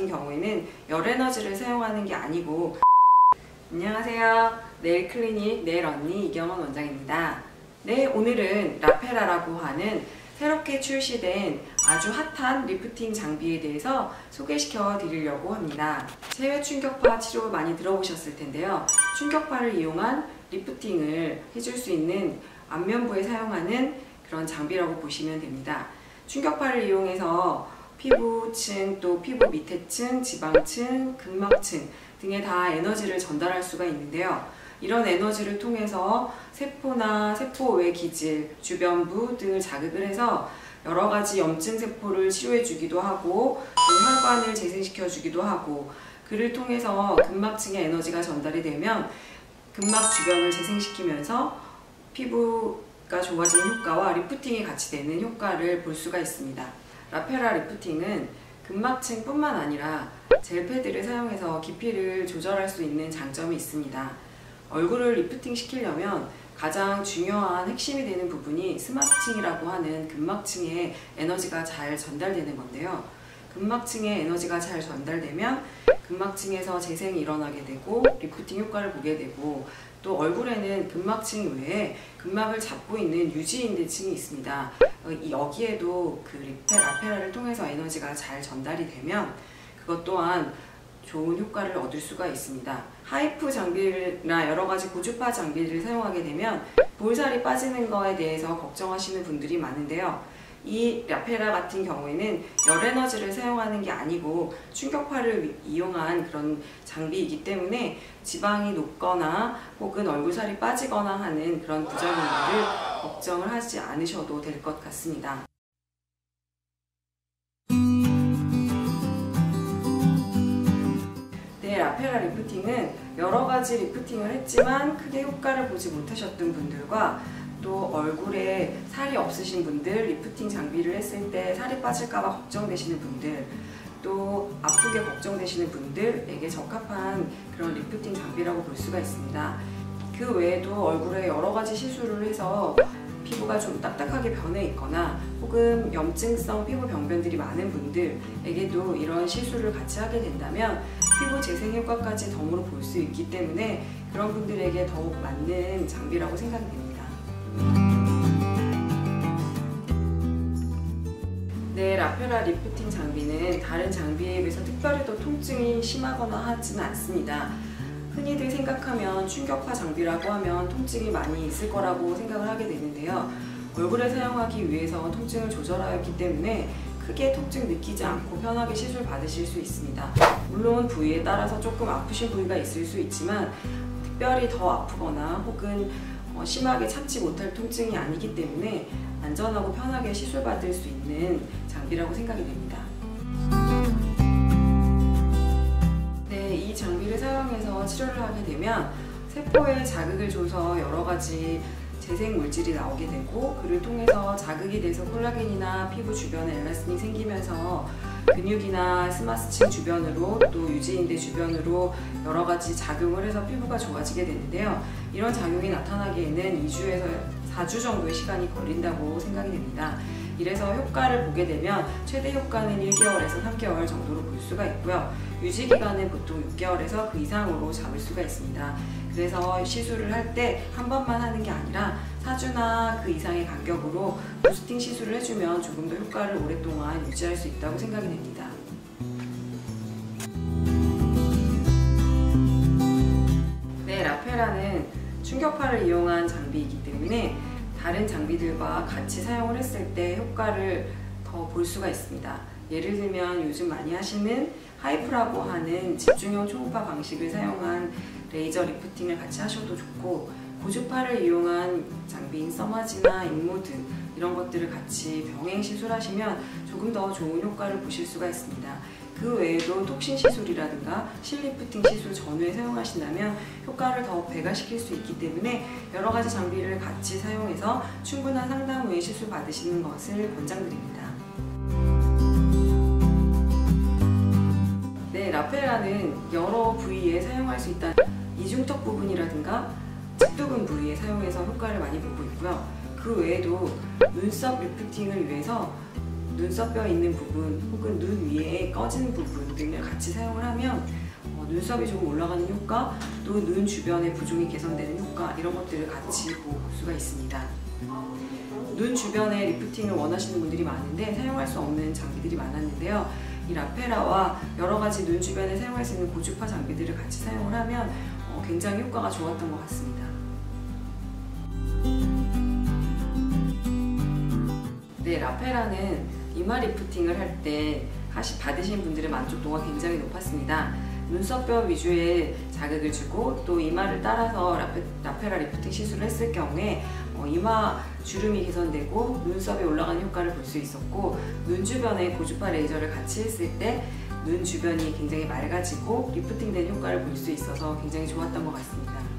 같은 경우에는 열 에너지를 사용하는 게 아니고 안녕하세요. 네일 클리닉 네일 언니 이경원 원장입니다. 네, 오늘은 라페라라고 하는 새롭게 출시된 아주 핫한 리프팅 장비에 대해서 소개시켜 드리려고 합니다. 체외 충격파 치료 많이 들어보셨을 텐데요. 충격파를 이용한 리프팅을 해줄 수 있는 안면부에 사용하는 그런 장비라고 보시면 됩니다. 충격파를 이용해서 피부층, 또 피부 밑에 층, 지방층, 근막층 등에 다 에너지를 전달할 수가 있는데요. 이런 에너지를 통해서 세포나 세포 외 기질, 주변부 등을 자극을 해서 여러가지 염증 세포를 치료해 주기도 하고 또 혈관을 재생시켜 주기도 하고, 그를 통해서 근막층에 에너지가 전달이 되면 근막 주변을 재생시키면서 피부가 좋아지는 효과와 리프팅이 같이 되는 효과를 볼 수가 있습니다. 라페라 리프팅은 근막층 뿐만 아니라 젤 패드를 사용해서 깊이를 조절할 수 있는 장점이 있습니다. 얼굴을 리프팅 시키려면 가장 중요한 핵심이 되는 부분이 스마스층이라고 하는 근막층에 에너지가 잘 전달되는 건데요. 근막층에 에너지가 잘 전달되면 근막층에서 재생이 일어나게 되고 리프팅 효과를 보게 되고, 또 얼굴에는 근막층 외에 근막을 잡고 있는 유지인대층이 있습니다. 여기에도 그 라페라를 통해서 에너지가 잘 전달이 되면 그것 또한 좋은 효과를 얻을 수가 있습니다. 하이프 장비나 여러가지 고주파 장비를 사용하게 되면 볼살이 빠지는 거에 대해서 걱정하시는 분들이 많은데요. 이 라페라 같은 경우에는 열 에너지를 사용하는 게 아니고 충격파를 이용한 그런 장비이기 때문에 지방이 높거나 혹은 얼굴살이 빠지거나 하는 그런 부작용들을 걱정을 하지 않으셔도 될 것 같습니다. 네, 라페라 리프팅은 여러가지 리프팅을 했지만 크게 효과를 보지 못하셨던 분들과 또 얼굴에 살이 없으신 분들, 리프팅 장비를 했을 때 살이 빠질까봐 걱정되시는 분들, 또 아프게 걱정되시는 분들에게 적합한 그런 리프팅 장비라고 볼 수가 있습니다. 그 외에도 얼굴에 여러가지 시술을 해서 피부가 좀 딱딱하게 변해 있거나 혹은 염증성 피부 병변들이 많은 분들에게도 이런 시술을 같이 하게 된다면 피부 재생 효과까지 덤으로 볼 수 있기 때문에 그런 분들에게 더욱 맞는 장비라고 생각이 됩니다. 네, 라페라 리프팅 장비는 다른 장비에 비해서 특별히 더 통증이 심하거나 하지는 않습니다. 흔히들 생각하면 충격파 장비라고 하면 통증이 많이 있을 거라고 생각을 하게 되는데요. 얼굴에 사용하기 위해서 통증을 조절하였기 때문에 크게 통증 느끼지 않고 편하게 시술 받으실 수 있습니다. 물론 부위에 따라서 조금 아프신 부위가 있을 수 있지만 특별히 더 아프거나 혹은 심하게 참지 못할 통증이 아니기 때문에 안전하고 편하게 시술 받을 수 있는 장비라고 생각이 됩니다. 네, 이 장비를 사용해서 치료를 하게 되면 세포에 자극을 줘서 여러가지 재생 물질이 나오게 되고, 그를 통해서 자극이 돼서 콜라겐이나 피부 주변에 엘라스틴이 생기면서 근육이나 스마스층 주변으로 또 유지인대 주변으로 여러가지 작용을 해서 피부가 좋아지게 되는데요. 이런 작용이 나타나기에는 2주에서 4주 정도의 시간이 걸린다고 생각이 됩니다. 이래서 효과를 보게 되면 최대 효과는 1개월에서 3개월 정도로 볼 수가 있고요. 유지기간은 보통 6개월에서 그 이상으로 잡을 수가 있습니다. 그래서 시술을 할 때 한 번만 하는 게 아니라 4주나 그 이상의 간격으로 부스팅 시술을 해주면 조금 더 효과를 오랫동안 유지할 수 있다고 생각이 됩니다. 네, 라페라는 충격파를 이용한 장비이기 때문에 다른 장비들과 같이 사용을 했을 때 효과를 더 볼 수가 있습니다. 예를 들면 요즘 많이 하시는 하이프라고 하는 집중형 초음파 방식을 사용한 레이저 리프팅을 같이 하셔도 좋고, 고주파를 이용한 장비인 써마지나 인모드 이런 것들을 같이 병행 시술하시면 조금 더 좋은 효과를 보실 수가 있습니다. 그 외에도 톡신 시술이라든가 실리프팅 시술 전후에 사용하신다면 효과를 더 배가시킬 수 있기 때문에 여러가지 장비를 같이 사용해서 충분한 상담 후에 시술 받으시는 것을 권장드립니다. 네, 라페라는 여러 부위에 사용할 수 있다. 이중턱 부분이라든가 측두근 부위에 사용해서 효과를 많이 보고 있고요. 그 외에도 눈썹 리프팅을 위해서 눈썹뼈 있는 부분 혹은 눈 위에 꺼진 부분 등을 같이 사용을 하면 눈썹이 조금 올라가는 효과, 또 눈 주변의 부종이 개선되는 효과, 이런 것들을 같이 볼 수가 있습니다. 눈 주변에 리프팅을 원하시는 분들이 많은데 사용할 수 없는 장비들이 많았는데요. 이 라페라와 여러 가지 눈 주변에 사용할 수 있는 고주파 장비들을 같이 사용을 하면 굉장히 효과가 좋았던 것 같습니다. 네, 라페라는 이마 리프팅을 할 때 받으신 분들의 만족도가 굉장히 높았습니다. 눈썹뼈 위주의 자극을 주고 또 이마를 따라서 라페라 리프팅 시술을 했을 경우에 이마 주름이 개선되고 눈썹이 올라가는 효과를 볼 수 있었고, 눈 주변에 고주파 레이저를 같이 했을 때 눈 주변이 굉장히 맑아지고 리프팅된 효과를 볼 수 있어서 굉장히 좋았던 것 같습니다.